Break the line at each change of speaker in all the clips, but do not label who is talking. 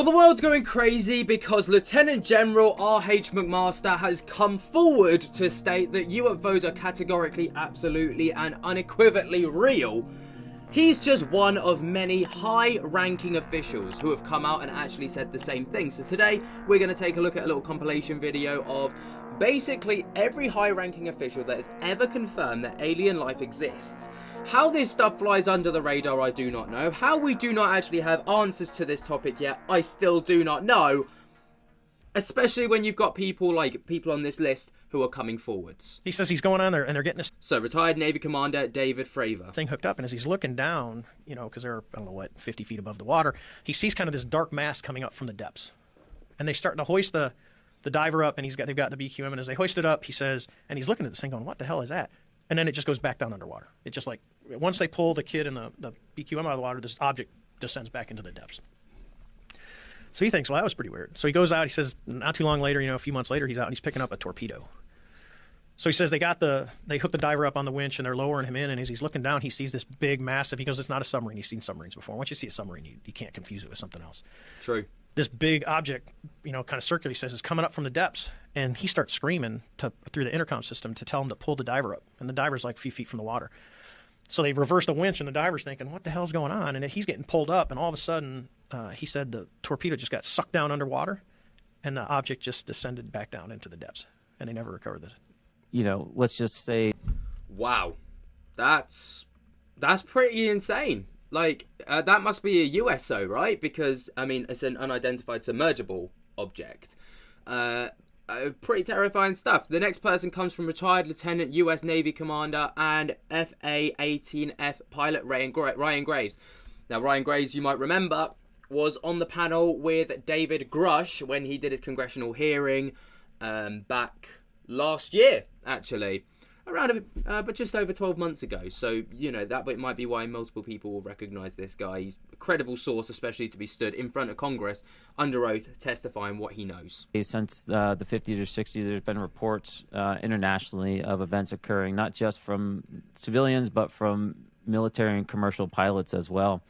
Well, the world's going crazy because Lieutenant General R.H. McMaster has come forward to state that UFOs are categorically, absolutely, and unequivocally real. He's just one of many high-ranking officials who have come out and actually said the same thing. So today, we're going to take a look at a little compilation video of basically every high-ranking official that has ever confirmed that alien life exists. How this stuff flies under the radar, I do not know. How we do not actually have answers to this topic yet, I still do not know. Especially when you've got people on this list who are coming forwards.
He says he's going on there and they're getting this.
So retired Navy Commander David Fraser.
Thing hooked up, and as he's looking down, you know, because they're, I don't know what, 50 feet above the water, he sees kind of this dark mass coming up from the depths. And they start to hoist the diver up, and they've got the BQM, and as they hoist it up, he says, and he's looking at this thing going, what the hell is that? And then it just goes back down underwater. It just like, once they pull the kid and the BQM out of the water, this object descends back into the depths. So he thinks, well, that was pretty weird. So he goes out, he says, not too long later, you know, a few months later, he's out and he's picking up a torpedo. So he says they hooked the diver up on the winch and they're lowering him in, and as he's looking down, he sees this big, massive, he goes, it's not a submarine. He's seen submarines before. Once you see a submarine, you can't confuse it with something else.
True.
This big object, you know, kind of circular, he says, is coming up from the depths, and he starts screaming through the intercom system to tell him to pull the diver up, and the diver's like a few feet from the water. So they reverse the winch, and the diver's thinking, what the hell's going on? And he's getting pulled up, and all of a sudden, he said the torpedo just got sucked down underwater, and the object just descended back down into the depths, and they never recovered it.
You know, let's just say...
Wow. That's pretty insane. Like, that must be a USO, right? Because, I mean, it's an unidentified submergible object. Pretty terrifying stuff. The next person comes from retired Lieutenant U.S. Navy Commander and FA-18F pilot Ryan Graves. Now, Ryan Graves, you might remember, was on the panel with David Grush when he did his congressional hearing back last year, actually. But just over 12 months ago. So, you know, that might be why multiple people will recognise this guy. He's a credible source, especially to be stood in front of Congress under oath, testifying what he knows.
Since the 50s or 60s, there's been reports internationally of events occurring, not just from civilians, but from military and commercial pilots as well.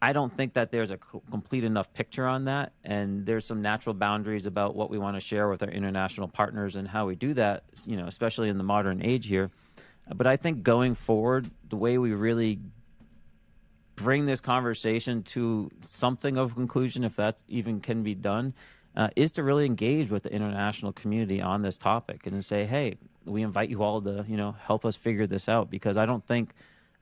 I don't think that there's a complete enough picture on that, and there's some natural boundaries about what we want to share with our international partners and how we do that, you know, especially in the modern age here. But I think going forward, the way we really bring this conversation to something of a conclusion, if that even can be done, is to really engage with the international community on this topic and to say, hey, we invite you all to, you know, help us figure this out, because I don't think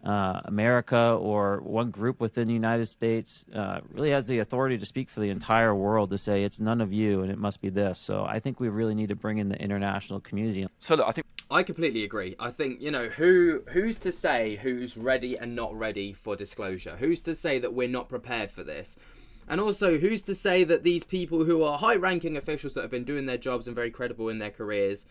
America or one group within the United States really has the authority to speak for the entire world to say it's none of you and it must be this. So I think we really need to bring in the international community.
So look,
I completely agree. I think, you know, who's to say who's ready and not ready for disclosure? Who's to say that we're not prepared for this? And also, who's to say that these people who are high-ranking officials that have been doing their jobs and very credible in their careers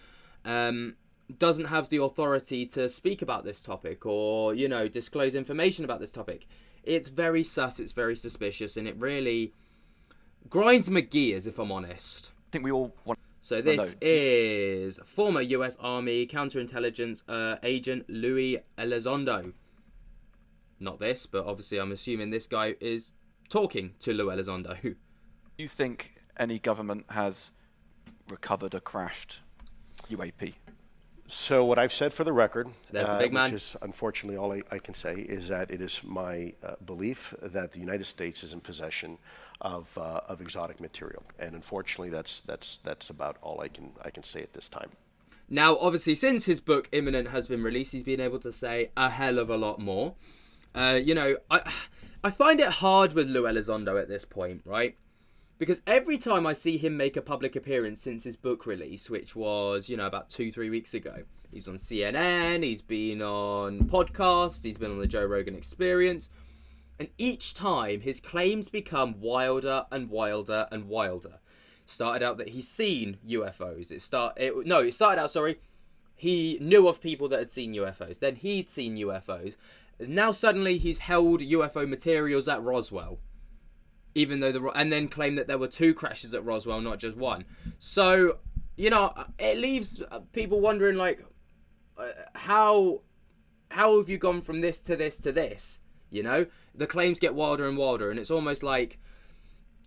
doesn't have the authority to speak about this topic or, you know, disclose information about this topic? It's very sus, it's very suspicious, and it really grinds my gears, if I'm honest.
I think we all want...
So this is former US Army counterintelligence agent Louie Alzando. Not this, but obviously I'm assuming this guy is talking to Louie Alzando.
Do you think any government has recovered a crashed UAP?
So what I've said for the record,
That's the big man.
which is unfortunately all I can say, is that it is my belief that the United States is in possession of exotic material, and unfortunately, that's about all I can say at this time.
Now, obviously, since his book Imminent has been released, he's been able to say a hell of a lot more. You know, I find it hard with Louie Alzando at this point, right? Because every time I see him make a public appearance since his book release, which was, you know, about 2-3 weeks ago, he's on CNN, he's been on podcasts, he's been on the Joe Rogan Experience, and each time his claims become wilder and wilder and wilder. Started out that he's seen UFOs. It started out, he knew of people that had seen UFOs. Then he'd seen UFOs. Now suddenly he's held UFO materials at Roswell. Even though and then claim that there were 2 crashes at Roswell, not just one. So, you know, it leaves people wondering, like, how have you gone from this to this to this? You know, the claims get wilder and wilder, and it's almost like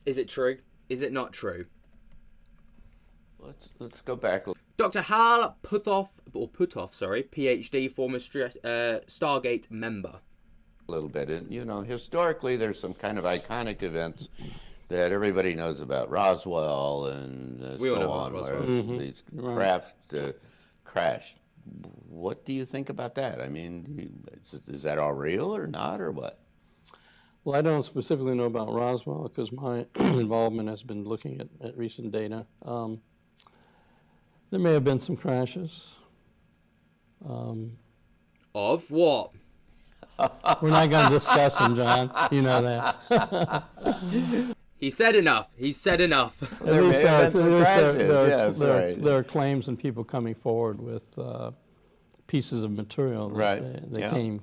Is it true? Is it not true?
Let's go back.
Dr. Hal Putoff, PhD, former Stargate member.
A little bit. And, historically, there's some kind of iconic events that everybody knows about. Roswell and
We all
so
know
on,
about
where
Roswell.
these craft crashed. What do you think about that? I mean, is that all real or not, or what?
Well, I don't specifically know about Roswell because my involvement has been looking at recent data. There may have been some crashes.
Of what?
We're not going to discuss them, John. You know that.
He said enough.
There may have been some crashes.
There are claims and people coming forward with pieces of material that they came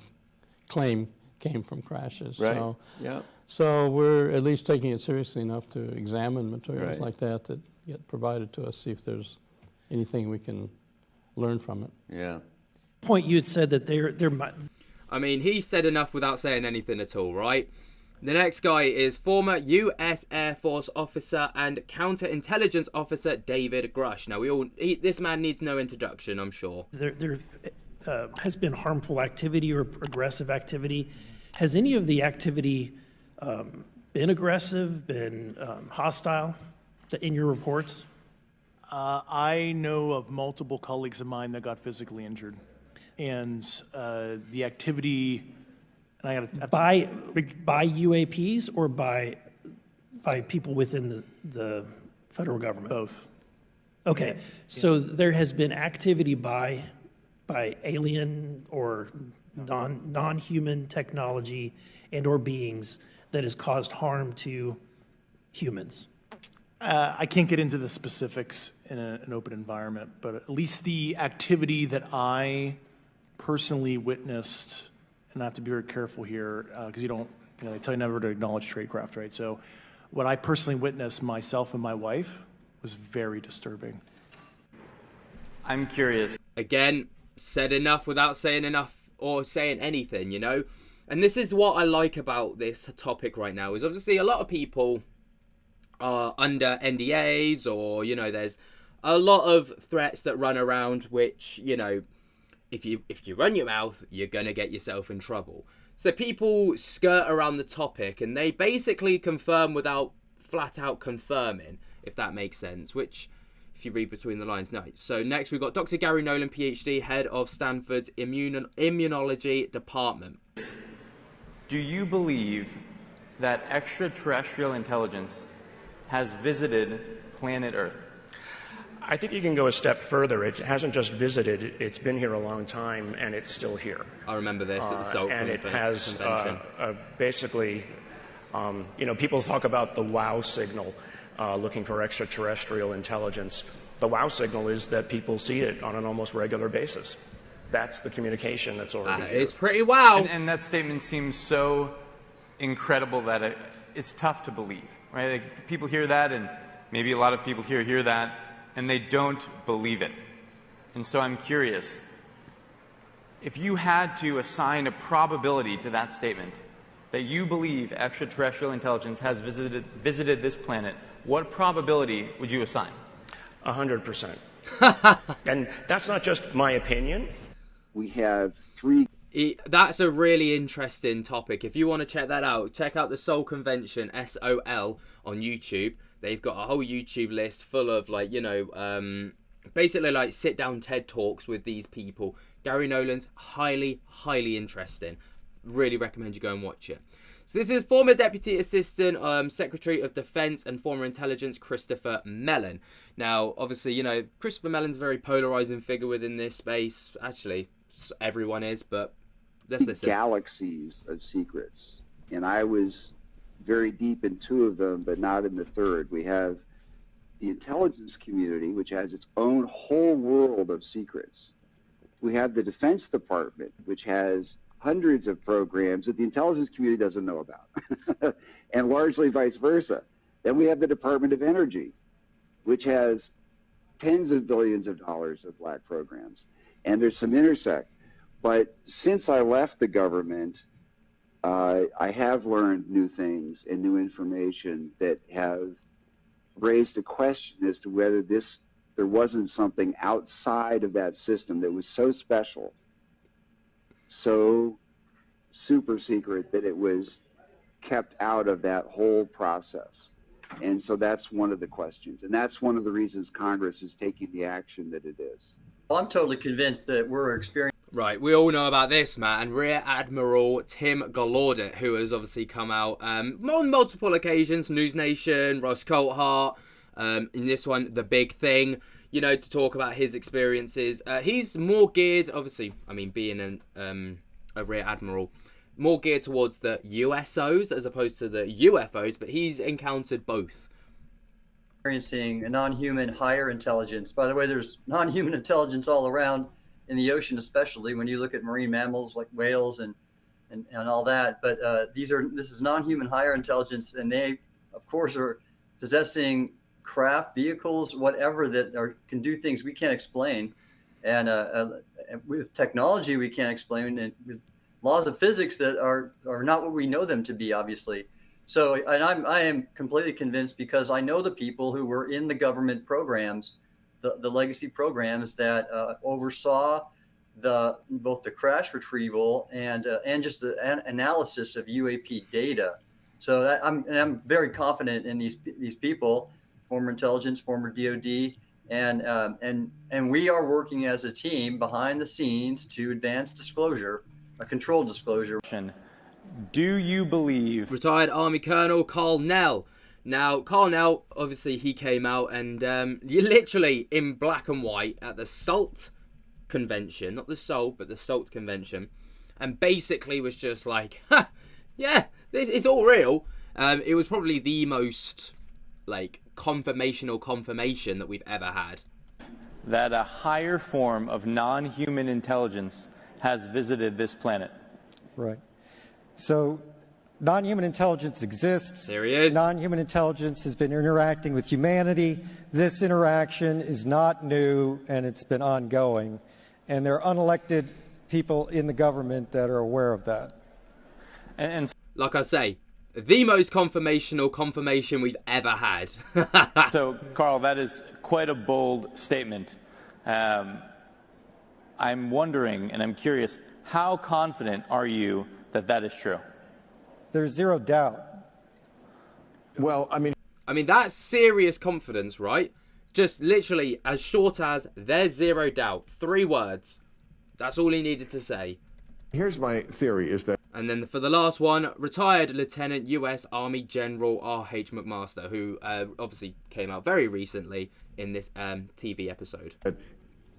from crashes.
Right.
So,
yeah.
so we're at least taking it seriously enough to examine materials
Right.
like that get provided to us, see if there's anything we can learn from it.
Yeah.
Point you had said that there might.
I mean, he said enough without saying anything at all, right? The next guy is former U.S. Air Force officer and counterintelligence officer David Grush. Now, this man needs no introduction, I'm sure.
There has been harmful activity or aggressive activity. Has any of the activity been aggressive, been hostile in your reports?
I know of multiple colleagues of mine that got physically injured. And the activity, and I got
by UAPs or by people within the federal government?
both.
Okay, so there has been activity by alien or non-human technology and or beings that has caused harm to humans.
I can't get into the specifics in an open environment, but at least the activity that I personally witnessed, and I have to be very careful here because they tell you never to acknowledge tradecraft, right? So what I personally witnessed, myself and my wife, was very disturbing.
I'm curious.
Again, said enough without saying enough or saying anything, And this is what I like about this topic right now, is obviously a lot of people are under NDAs or, there's a lot of threats that run around which, if you run your mouth, you're going to get yourself in trouble. So people skirt around the topic and they basically confirm without flat out confirming, if that makes sense, which if you read between the lines, no. So next we've got Dr. Gary Nolan, PhD, head of Stanford's Immunology Department.
Do you believe that extraterrestrial intelligence has visited planet Earth?
I think you can go a step further. It hasn't just visited, it's been here a long time, and it's still here.
I remember this at the Salt
and it has
convention.
basically, people talk about the wow signal, looking for extraterrestrial intelligence. The wow signal is that people see it on an almost regular basis. That's the communication that's already here.
It's pretty wow.
And that statement seems so incredible that it's tough to believe, right? Like, people hear that, and maybe a lot of people here hear that, and they don't believe it. And so I'm curious, if you had to assign a probability to that statement, that you believe extraterrestrial intelligence has visited this planet, what probability would you assign?
100%. And that's not just my opinion.
We have three.
That's a really interesting topic. If you want to check that out, check out the Soul Convention, SOL, on YouTube. They've got a whole YouTube list full of basically sit down TED Talks with these people. Gary Nolan's highly, highly interesting. Really recommend you go and watch it. So this is former Deputy Assistant Secretary of Defense and former Intelligence Christopher Melon. Now, obviously, Christopher Mellon's a very polarizing figure within this space. Actually, everyone is, but let's listen.
Galaxies of secrets. And I was very deep in two of them, but not in the third. We have the intelligence community, which has its own whole world of secrets. We have the Defense Department, which has hundreds of programs that the intelligence community doesn't know about, and largely vice versa. Then we have the Department of Energy, which has tens of billions of dollars of black programs. And there's some intersect. But since I left the government, I have learned new things and new information that have raised a question as to whether there wasn't something outside of that system that was so special, so super secret, that it was kept out of that whole process. And so that's one of the questions. And that's one of the reasons Congress is taking the action that it is.
Well, I'm totally convinced that we're experiencing.
Right, we all know about this, Matt, and Rear Admiral Tim Colart, who has obviously come out on multiple occasions, News Nation, Ross Colart, in this one, The Big Thing, to talk about his experiences. He's more geared, obviously, being a Rear Admiral, more geared towards the USOs as opposed to the UFOs, but he's encountered both.
Experiencing a non-human higher intelligence. By the way, there's non-human intelligence all around in the ocean, especially when you look at marine mammals like whales and all that. But this is non-human higher intelligence, and they, of course, are possessing craft, vehicles, whatever that can do things we can't explain, and with technology we can't explain, and with laws of physics that are not what we know them to be, obviously. So, and I am completely convinced, because I know the people who were in the government programs, the legacy programs that oversaw both the crash retrieval and just the analysis of UAP data. So I'm very confident in these people, former intelligence, former DOD, and we are working as a team behind the scenes to advance disclosure, a controlled disclosure.
Do you believe...
Retired Army Colonel Carl Nell. Now, Carl Nell, obviously, he came out and literally in black and white at the SALT convention, not the SALT, but the SALT convention, and basically was just like, yeah, this is all real. It was probably the most, confirmation that we've ever had.
That a higher form of non-human intelligence has visited this planet.
Right. So non-human intelligence exists.
There he is.
Non-human intelligence has been interacting with humanity. This interaction is not new, and it's been ongoing. And there are unelected people in the government that are aware of that.
And
like I say, the most confirmation we've ever had.
So, Carl, that is quite a bold statement. I'm wondering, and I'm curious, how confident are you that that is true?
There's zero doubt.
Well, I mean,
that's serious confidence, right? Just literally as short as "there's zero doubt." 3 words. That's all he needed to say.
Here's my theory is that...
And then for the last one, retired Lieutenant U.S. Army General R.H. McMaster, who obviously came out very recently in this TV episode.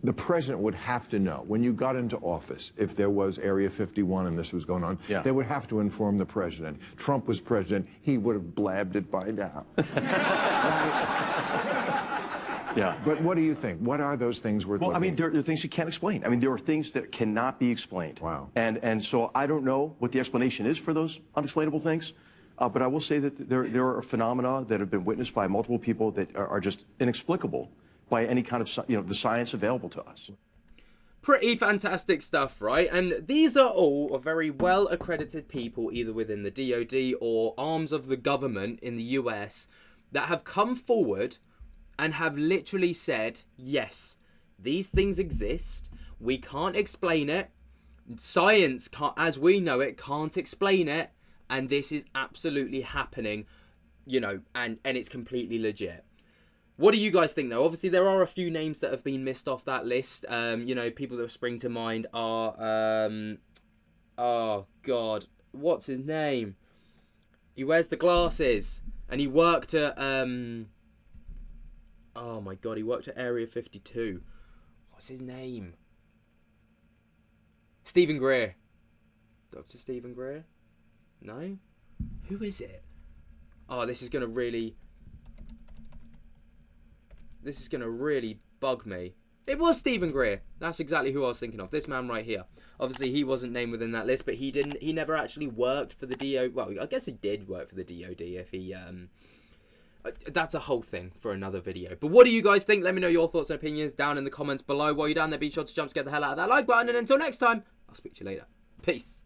The president would have to know, when you got into office, if there was Area 51 and this was going on, they would have to inform the president. Trump was president, he would have blabbed it by now.
Yeah.
But what do you think? What are those things we're
Well, I mean, there are things you can't explain. I mean, there are things that cannot be explained.
Wow.
And so I don't know what the explanation is for those unexplainable things, but I will say that there are phenomena that have been witnessed by multiple people that are just inexplicable by any kind of, the science available to us.
Pretty fantastic stuff, right? And these are all very well accredited people, either within the DOD or arms of the government in the US, that have come forward and have literally said, yes, these things exist. We can't explain it. Science, as we know it, can't explain it. And this is absolutely happening, and it's completely legit. What do you guys think, though? Obviously, there are a few names that have been missed off that list. People that spring to mind are, oh, God, what's his name? He wears the glasses, and he worked at, oh, my God, he worked at Area 52. What's his name? Stephen Greer. Dr. Stephen Greer? No? Who is it? Oh, this is going to really bug me. It was Stephen Greer. That's exactly who I was thinking of. This man right here. Obviously, he wasn't named within that list, but he never actually worked for the DOD. Well, I guess he did work for the DOD if he, that's a whole thing for another video. But what do you guys think? Let me know your thoughts and opinions down in the comments below. While you're down there, be sure to jump to get the hell out of that like button. And until next time, I'll speak to you later. Peace.